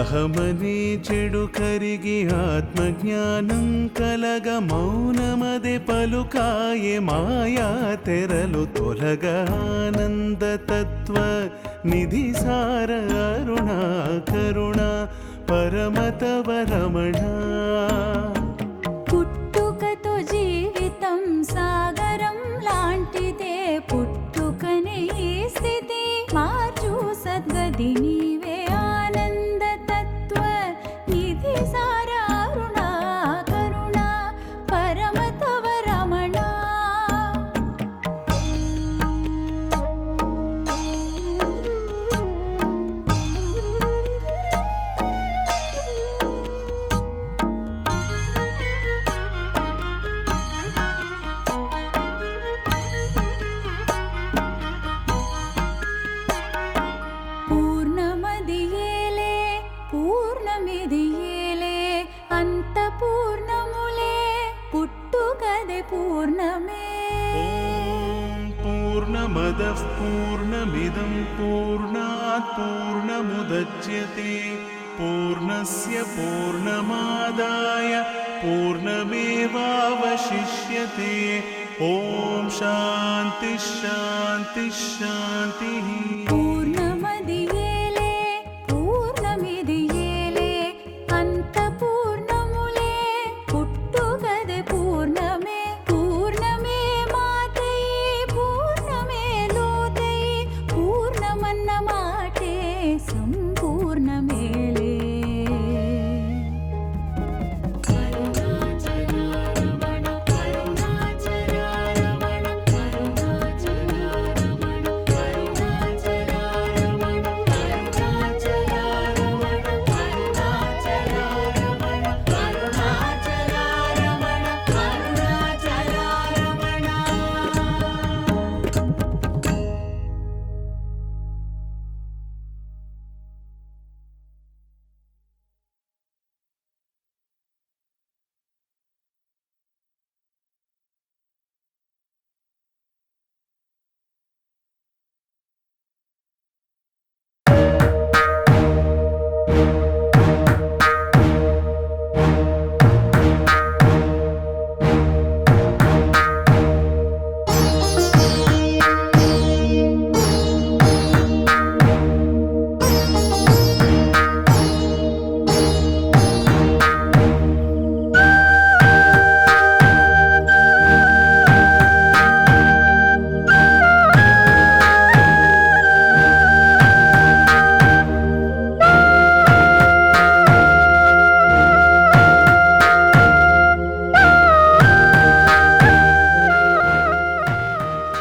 అహమనే చెడు కరిగి ఆత్మజ్ఞానం కలగ మౌనమదే పలుకాయే మాయా తెరలు తొలగ ఆనంద తత్వ నిధి సార అరుణా కరుణ పరమతవ రమణ. పుట్టుకతో జీవితం సాగరం లాంటిదే, పుట్టుకనే ఈ స్థితి మార్చు సద్గతి నీవే ఆనంద తత్వ నిధి సార అరుణా కరుణ పరమతవ రమణ. పూర్ణమదియేలే పూర్ణమిదియేలే అంత పూర్ణములే పుట్టుకదే పూర్ణమే. ఓం పూర్ణమదః పూర్ణమిదం పూర్ణాత్ పూర్ణముదచ్యతే పూర్ణస్య పూర్ణమాదాయ పూర్ణమేవావశిష్యతే. ఓం శాంతి శాంతి శాంతి. పూర్ణమదియేలే పూర్ణమిదియేలే అంత పూర్ణములే పుట్టుకదే పూర్ణమే. పూర్ణమే మాతై పూర్ణమే లోతై పూర్ణమన్న మాటే సంపూర్ణమేలే.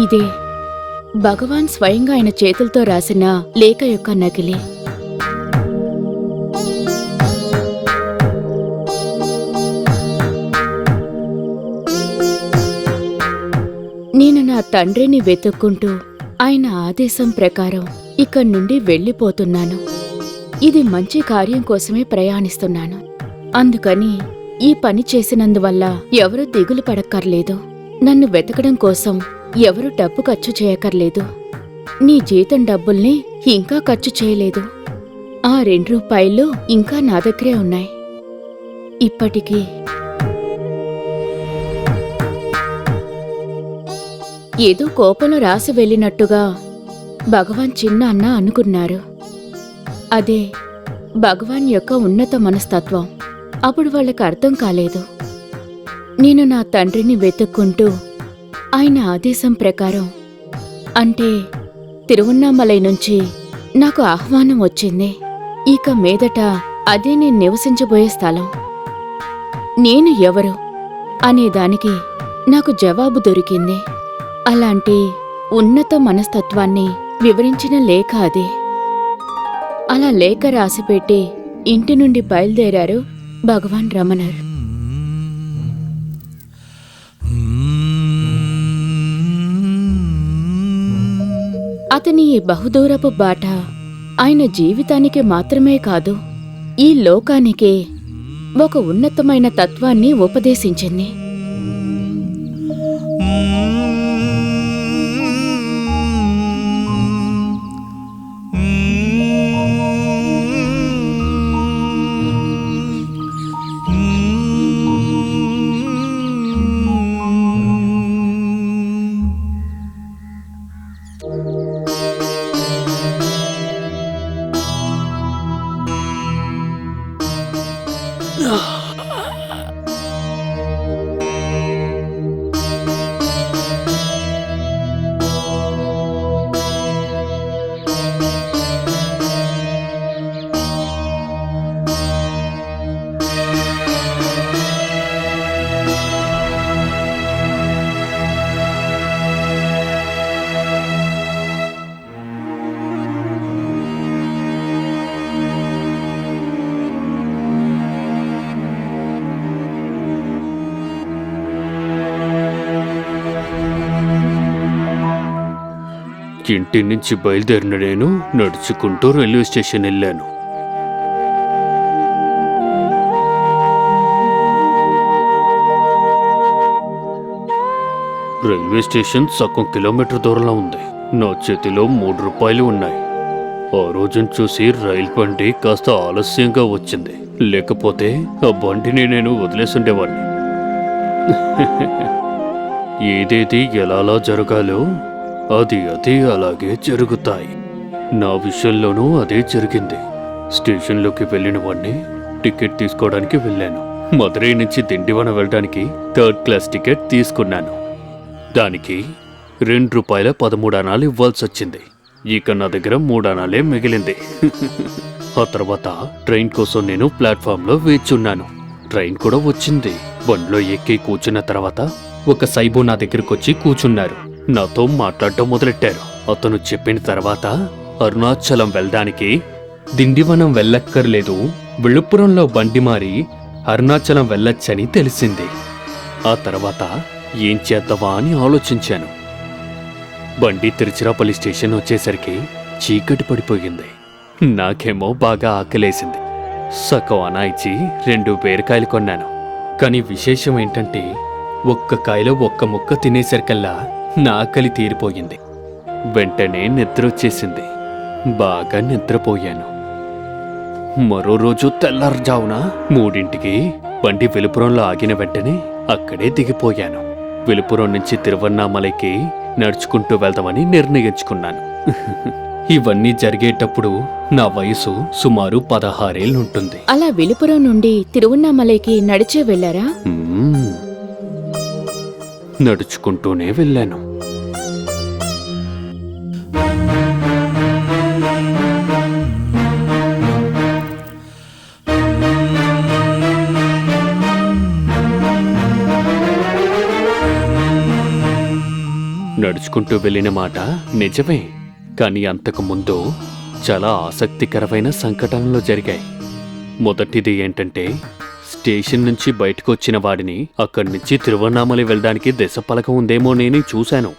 ఇదే భగవాన్ స్వయంగా ఆయన చేతులతో రాసిన లేఖ యొక్క నకిలీ. నేను నా తండ్రిని వెతుక్కుంటూ ఆయన ఆదేశం ప్రకారం ఇక్కడి నుండి వెళ్ళిపోతున్నాను. ఇది మంచి కార్యం కోసమే ప్రయాణిస్తున్నాను. అందుకని ఈ పని చేసినందువల్ల ఎవరూ దిగులు పడక్కర్లేదు. నన్ను వెతకడం కోసం ఎవరూ డబ్బు ఖర్చు చేయక్కర్లేదు. నీ జీతం డబ్బుల్ని ఇంకా ఖర్చు చేయలేదు. ఆ 2 రూపాయలు ఇంకా నా దగ్గరే ఉన్నాయి. ఇప్పటికీ ఏదో కోపంలో రాసి వెళ్ళినట్టుగా భగవాన్ చిన్న అన్న అనుకున్నారు. అదే భగవాన్ యొక్క ఉన్నత మనస్తత్వం. అప్పుడు వాళ్ళకి అర్థం కాలేదు. నేను నా తండ్రిని వెతుక్కుంటూ ఆయన ఆదేశం ప్రకారం, అంటే తిరువన్నామలై నుంచి నాకు ఆహ్వానం వచ్చింది. ఇక మీదట అదే నేను నివసించబోయే స్థలం. నేను ఎవరు అనేదానికి నాకు జవాబు దొరికింది. అలాంటి ఉన్నత మనస్తత్వాన్ని వివరించిన లేఖ అది. అలా లేఖ రాసిపెట్టి ఇంటి నుండి బయలుదేరారు భగవాన్ రమణర్. అతని ఈ బహుదూరపు బాట ఆయన జీవితానికి మాత్రమే కాదు, ఈ లోకానికే ఒక ఉన్నతమైన తత్వాన్ని ఉపదేశించింది. ఇంటి నుంచి బయలుదేరిన నేను నడుచుకుంటూ రైల్వే స్టేషన్ వెళ్ళాను. రైల్వే స్టేషన్ సగం కిలోమీటర్ దూరంలో ఉంది. నా చేతిలో 3 రూపాయలు ఉన్నాయి. ఆ రోజును చూసి రైలు బండి కాస్త ఆలస్యంగా వచ్చింది. లేకపోతే ఆ బండిని నేను వదిలేసుండేవాడిని. ఏదేది ఎలాలా జరగాలో అది అలాగే జరుగుతాయి. నా విషయంలోనూ అదే జరిగింది. స్టేషన్లోకి వెళ్ళిన వాడిని టికెట్ తీసుకోవడానికి వెళ్ళాను. మదురై నుంచి దిండివనం వెళ్ళడానికి 3rd క్లాస్ టికెట్ తీసుకున్నాను. దానికి ₹2.13 ఇవ్వాల్సి వచ్చింది. ఇక నా దగ్గర 3 అనాలే మిగిలింది. ఆ తర్వాత ట్రైన్ కోసం నేను ప్లాట్ఫామ్లో వేచున్నాను. ట్రైన్ కూడా వచ్చింది. బండిలో ఎక్కి కూర్చున్న తర్వాత ఒక సైబు నా దగ్గరకు వచ్చి కూర్చున్నారు. నాతో మాట్లాడటం మొదలెట్టారు. అతను చెప్పిన తర్వాత అరుణాచలం వెళ్ళడానికి దిండివనం వెళ్ళక్కర్లేదు, విழுப்புరంలో బండి మారి అరుణాచలం వెళ్ళొచ్చని తెలిసింది. ఆ తర్వాత ఏం చేద్దామా అని ఆలోచించాను. బండి తిరుచిరాపల్లి స్టేషన్ వచ్చేసరికి చీకటి పడిపోయింది. నాకేమో బాగా ఆకలేసింది. సగం అనా ఇచ్చి 2 బీరకాయలు కొన్నాను. కానీ విశేషం ఏంటంటే ఒక్క కాయలో ఒక్క ముక్క తినేసరికల్లా నా ఆకలి తీరిపోయింది. వెంటనే నిద్ర వచ్చేసింది. బాగా నిద్రపోయాను. మరో రోజు తెల్లారుజామున 3ంటికి బండి విழுப்புరంలో ఆగిన వెంటనే అక్కడే దిగిపోయాను. విழுப்புరం నుంచి తిరువన్నామలైకి నడుచుకుంటూ వెళ్దామని నిర్ణయించుకున్నాను. ఇవన్నీ జరిగేటప్పుడు నా వయసు సుమారు 16 ఏళ్ళుంటుంది. అలా విழுப்புరం నుండి తిరువన్నామలైకి నడిచే వెళ్లారా? నడుచుకుంటూనే వెళ్ళాను. నడుచుకుంటూ వెళ్ళిన మాట నిజమే. కానీ అంతకుముందు చాలా ఆసక్తికరమైన సంఘటనలు జరిగాయి. మొదటిది ఏంటంటే, స్టేషన్ నుంచి బయటకు వచ్చిన వాడిని అక్కడి నుంచి తిరువన్నామలై వెళ్ళడానికి దశపలకం ఉందేమో నేను చూశాను.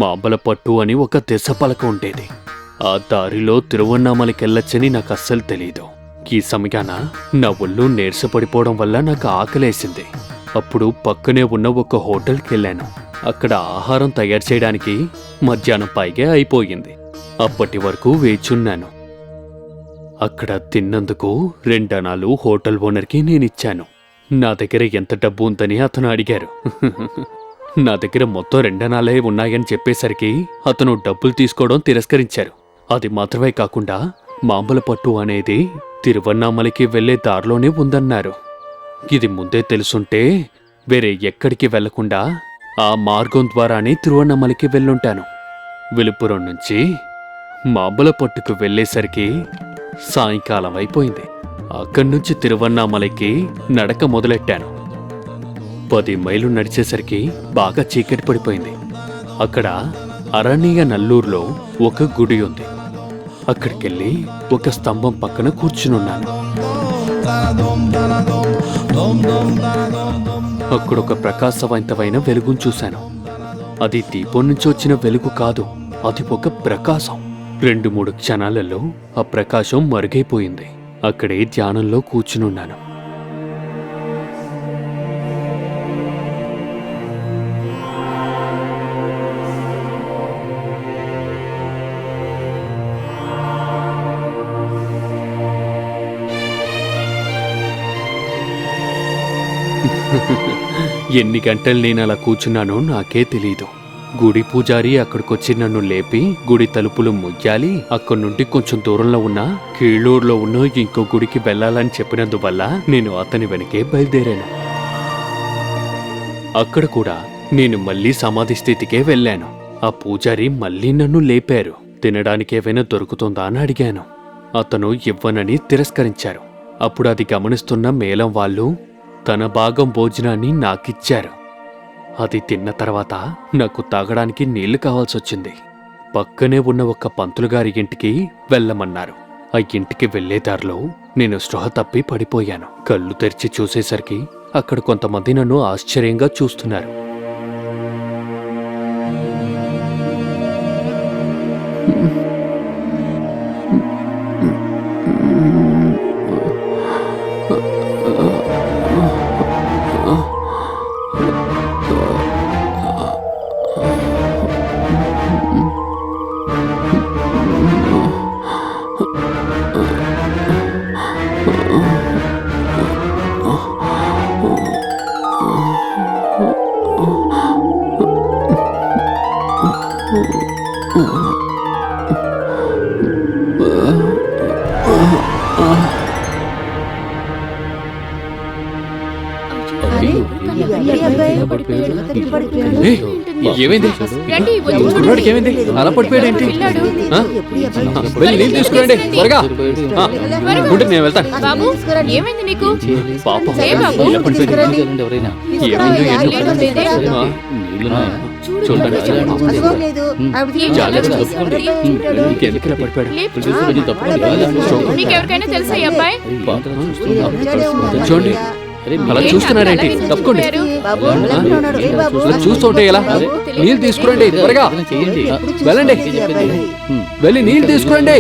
మాంబలపట్టు అని ఒక దశపలకం ఉండేది. ఆ దారిలో తిరువన్నామలైకెళ్ళొచ్చని నాకు అస్సలు తెలీదు. ఈ సమయాన నా ఒళ్ళు నీరసపడిపోవడం వల్ల నాకు ఆకలేసింది. అప్పుడు పక్కనే ఉన్న ఒక హోటల్కి వెళ్ళాను. అక్కడ ఆహారం తయారు చేయడానికి మధ్యాహ్నం పైగా అయిపోయింది. అప్పటి వరకు వేచున్నాను. అక్కడ తిన్నందుకు 2 అనాలు హోటల్ ఓనర్కి నేనిచ్చాను. నా దగ్గర ఎంత డబ్బు ఉందని అతను అడిగారు. నా దగ్గర మొత్తం 2 అనాలే ఉన్నాయని చెప్పేసరికి అతను డబ్బులు తీసుకోవడం తిరస్కరించారు. అది మాత్రమే కాకుండా మాంబలపట్టు అనేది తిరువన్నామలైకి వెళ్లే దారిలోనే ఉందన్నారు. ఇది ముందే తెలుసుంటే వేరే ఎక్కడికి వెళ్లకుండా ఆ మార్గం ద్వారానే తిరువన్నామలైకి వెళ్ళుంటాను. విழுப்புరం నుంచి మాంబలపట్టుకు వెళ్లేసరికి సాయంకాలం అయిపోయింది. అక్కడి నుంచి తిరువన్నామలైకి నడక మొదలెట్టాను. 10 మైళ్ళు నడిచేసరికి బాగా చీకటి పడిపోయింది. అక్కడ అరణ్య నల్లూరులో ఒక గుడి ఉంది. అక్కడికెళ్ళి ఒక స్తంభం పక్కన కూర్చునున్నాను. అక్కడొక ప్రకాశవంతమైన వెలుగును చూశాను. అది దీపం నుంచి వచ్చిన వెలుగు కాదు, అది ఒక ప్రకాశం. 2-3 క్షణాలలో ఆ ప్రకాశం మరుగైపోయింది. అక్కడే ధ్యానంలో కూర్చునున్నాను. ఎన్ని గంటలు నేను అలా కూర్చున్నానో నాకే తెలీదు. గుడి పూజారి అక్కడికొచ్చి నన్ను లేపి గుడి తలుపులు ముయ్యాలి, అక్కడి నుండి కొంచెం దూరంలో ఉన్న కీళ్ళూరులో ఉన్న ఇంకో గుడికి వెళ్ళాలని చెప్పినందువల్ల నేను అతని వెనకే బయలుదేరాను. అక్కడ కూడా నేను మళ్ళీ సమాధి స్థితికే వెళ్ళాను. ఆ పూజారి మళ్ళీ నన్ను లేపారు. తినడానికి ఏవైనా దొరుకుతుందా అని అడిగాను. అతను ఇవ్వనని తిరస్కరించారు. అప్పుడు అది గమనిస్తున్న మేళం వాళ్ళు తన భాగం భోజనాన్ని నాకిచ్చారు. అది తిన్న తర్వాత నాకు తాగడానికి నీళ్లు కావాల్సొచ్చింది. పక్కనే ఉన్న ఒక పంతులుగారి ఇంటికి వెళ్ళమన్నారు. ఆ ఇంటికి వెళ్లే దారిలో నేను స్పృహ తప్పి పడిపోయాను. కళ్ళు తెరిచి చూసేసరికి అక్కడ కొంతమంది నన్ను ఆశ్చర్యంగా చూస్తున్నారు. ఏయ్, ఏమైంది రండి, వచ్చి ఈ కుర్రాడికి ఏమైంది అలా పడిపోయాడు ఏంటి పిల్లాడు. వెళ్ళి నీళ్ళు తీసుకురండి త్వరగా ఆ, ఉండు, నేను వెళ్తాను బాబు ఏమైంది నీకు? పాపం ఏ బాబు? ఇలా పడిపోయాడు. ఏమైందో ఏంటో లేదే. చూడండి జాగ్రత్త. చూడండి. ఇంకెందుకు ఇలా పడిపోయాడు మీకెవరికైనా తెలుసా ఈ అబ్బాయి? చూడండి అలా చూస్తున్నారేంటి? తప్పుకోండి అలా చూస్తుంటే ఎలా? నీళ్ళు తీసుకురండి త్వరగా వెళ్ళండి, వెళ్ళి నీళ్ళు తీసుకురండి.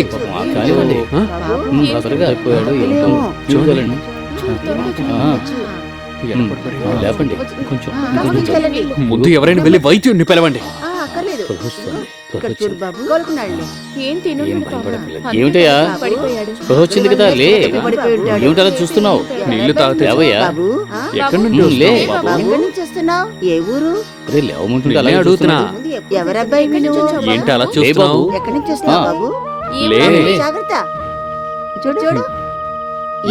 లేపండి కొంచెం ముందు ఎవరైనా వెళ్ళి వైద్యుడిని పిలవండి. ఏం తిను ఏమిటయ్యా పడిపోయాడు. స్పృహ వచ్చింది కదా లే ఏమిటలా చూస్తున్నావు నీళ్లు తాగితే లేవయ్యా ఎక్కడి నుండి లే వస్తున్నావు బాబు? ఎక్కడి నుంచి వస్తున్నావు? ఏ ఊరు? రే లేవమంటుంటే నేనే అలా అడుగుతున్నా. ఎవరబ్బాయి నువ్వు? ఏంటి అలా లే చూస్తున్నావు? బాబు. ఎక్కడి నుంచి వస్తున్నావు ఆ. బాబు? లే. జాగ్రత్త. చూడు చూడు.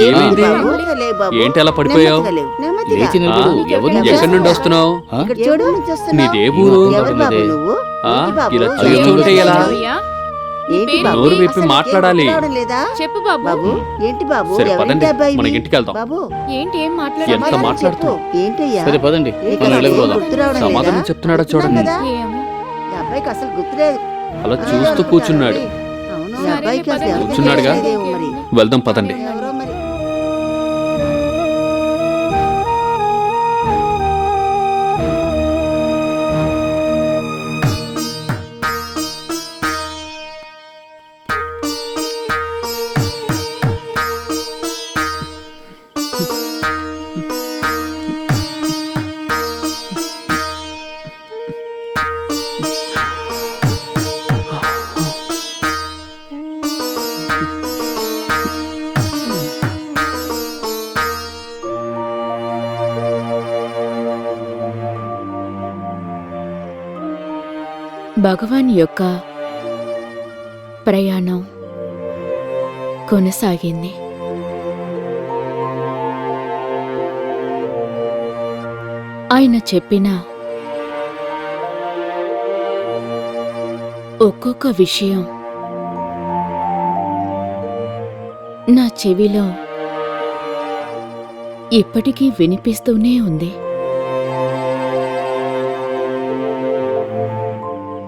ఏమైంది? బాబు, లే బాబు. ఏంటి అలా పడిపోయావు? నెమ్మదిగా లేవు, నెమ్మదిగా. లేచి నిలబడు ఎవరు నువ్వు? ఎక్కడి నుండి వస్తున్నావు? ఆ? ఇక్కడ చూడు నుంచి వస్తున్నావు. నీదే ఊరు? ఎవరు బాబు నువ్వు? ఆ, ఏంటి బాబు? ఇలా ఏం చూస్తుంటే ఎలా? అయ్యా, ఏంటి బాబు? నోరు విప్పి అసలు మాట్లాడాలి. ఏం రావడం లేదా? చెప్పు బాబు. బాబు ఏంటి బాబు? సరే, ఎవరింటి పదండి, అబ్బాయి మన ఇది? ఇంటికి వెళ్దాం. బాబు ఏంటి ఏం ఎంత మాట్లాడాలి? సమాధానం మాట్లాడుతావు? చెప్పు. ఏంటయ్యా? సరే పదండి నీకు మనం అసలు ఏం వెళ్ళిపోదాం గుర్తు రావడం లేదా? సమాధానం చెప్తున్నాడా చూడండి. కదా? ఏమో. ఈ అబ్బాయికి అసలు గుర్తులేదు. అలా చూస్తూ కూర్చున్నాడు. అవును, ఈ సరే, అబ్బాయికి అసలు పదండి. ఎవరికీ కూర్చున్నాడుగా? తెలియదేమో మరి. వెళ్దాం పదండి. ఎవరో మరి. భగవాన్ యొక్క ప్రయాణం కొనసాగింది. ఆయన చెప్పిన ఒక్కొక్క విషయం నా చెవిలో ఇప్పటికీ వినిపిస్తూనే ఉంది.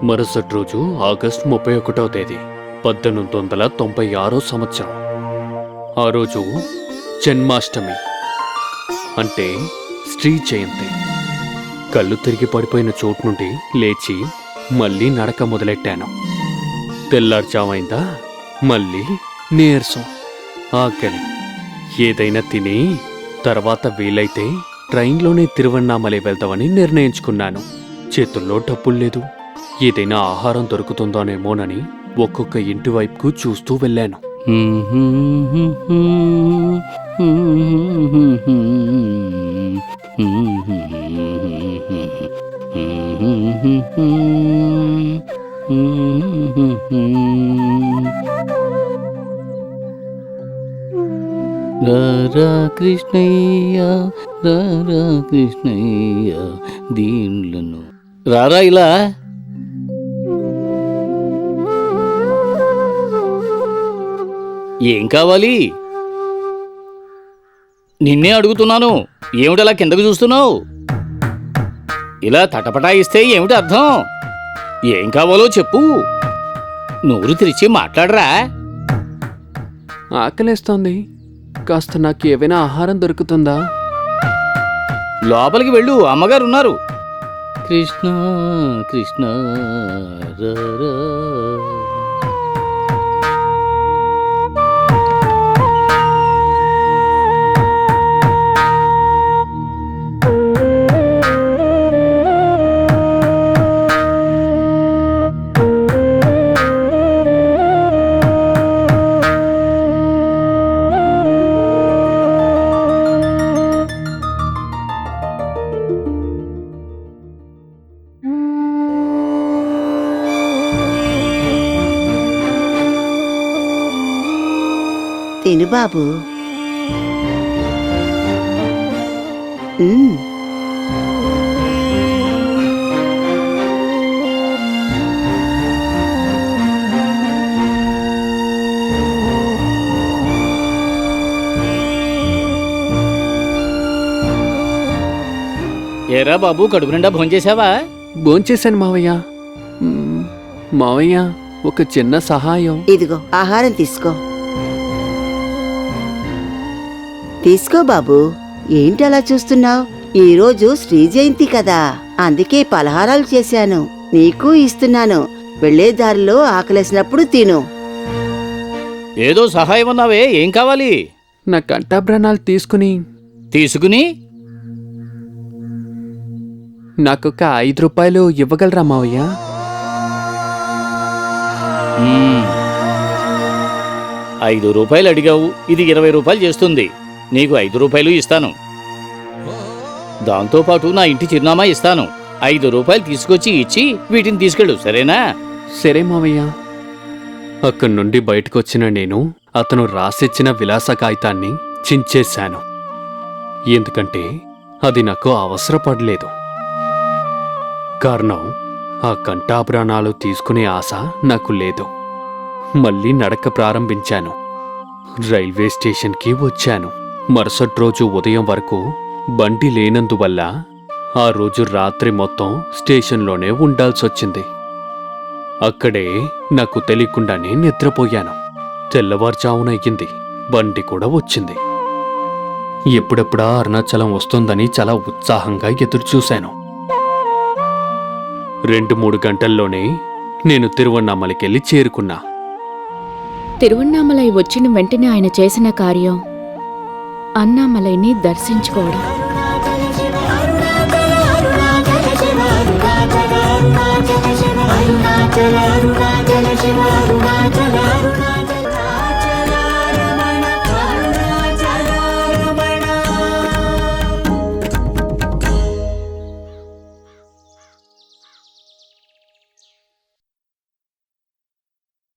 మరుసటి రోజు ఆగస్టు 31వ తేదీ 1896 సంవత్సరం. ఆ రోజు జన్మాష్టమి అంటే శ్రీ జయంతి. కళ్ళు తిరిగి పడిపోయిన చోటు నుండి లేచి మళ్ళీ నడక మొదలెట్టాను. తెల్లారుజామైందా మళ్ళీ నీరసం, ఆకలి. ఏదైనా తిని తర్వాత వీలైతే ట్రైన్లోనే తిరువన్నామలై వెళ్దామని నిర్ణయించుకున్నాను. చేతుల్లో డబ్బులు లేదు. ఏదైనా ఆహారం దొరుకుతుందోనేమోనని ఒక్కొక్క ఇంటి వైపుకు చూస్తూ వెళ్ళాను. రారా కృష్ణయ్య రారా కృష్ణయ్య దీనులను రారా ఇలా ఏం కావాలి? నిన్నే అడుగుతున్నాను. ఏమిటలా కిందకు చూస్తున్నావు? ఇలా తటపటాయిస్తే ఏమిటి అర్థం? ఏం కావాలో చెప్పు. నోరు తెరిచి మాట్లాడరా. ఆకలేస్తోంది. కాస్త నాకు ఏవైనా ఆహారం దొరుకుతుందా? లోపలికి వెళ్ళు, అమ్మగారు ఉన్నారు. కృష్ణ కృష్ణ రారా. తిను బాబు. ఉమ్. ఏరా బాబు, కడుపు నిండా భోంచేశావా? భోంచేశాను మావయ్య. మావయ్య, ఒక చిన్న సహాయం. ఇదిగో ఆహారం తీసుకో. తీసుకో బాబు. ఏంటి అలా చూస్తున్నావు? ఈరోజు శ్రీ జయంతి కదా, అందుకే పలహారాలు చేశాను, నీకు ఇస్తున్నాను. వెళ్లే దారిలో ఆకలేసినప్పుడు తిను. ఏదో సహాయం అన్నావే, ఏం కావాలి? నా కంఠాభరణాలు తీసుకుని నాకొక 5 రూపాయలు ఇవ్వగలరా మావయ్య? 5 రూపాయలు అడిగావు, ఇది 20 రూపాయలు చేస్తుంది. నీకు 5 రూపాయలు ఇస్తాను. దాంతోపాటు నా ఇంటి చిరునామా ఇస్తాను. 5 రూపాయలు తీసుకొచ్చి ఇచ్చి వీటిని తీసుకెళ్ళు, సరేనా? సరే మావయ్య. అక్కడి నుండి బయటకొచ్చిన నేను అతను రాసిచ్చిన విలాస కాగితాన్ని చించేశాను. ఎందుకంటే అది నాకు అవసరపడలేదు. కారణం, ఆ కంఠాభరణాలు తీసుకునే ఆశ నాకు లేదు. మళ్ళీ నడక ప్రారంభించాను. రైల్వే స్టేషన్కి వచ్చాను. మరుసటి రోజు ఉదయం వరకు బండి లేనందువల్ల ఆ రోజు రాత్రి మొత్తం స్టేషన్లోనే ఉండాల్సొచ్చింది. అక్కడే నాకు తెలియకుండానే నిద్రపోయాను. తెల్లవారుజామున అయ్యింది. బండి కూడా వచ్చింది. ఎప్పుడెప్పుడా అరుణాచలం వస్తుందని చాలా ఉత్సాహంగా ఎదురుచూశాను. 2-3 గంటల్లోనే నేను తిరువన్నామలకెళ్ళి చేరుకున్నా. తిరువన్నామలై వచ్చిన వెంటనే ఆయన చేసిన కార్యం అన్నామలైని దర్శించుకోవడం. అరుణాచల శివ అరుణాచల శివ అరుణాచల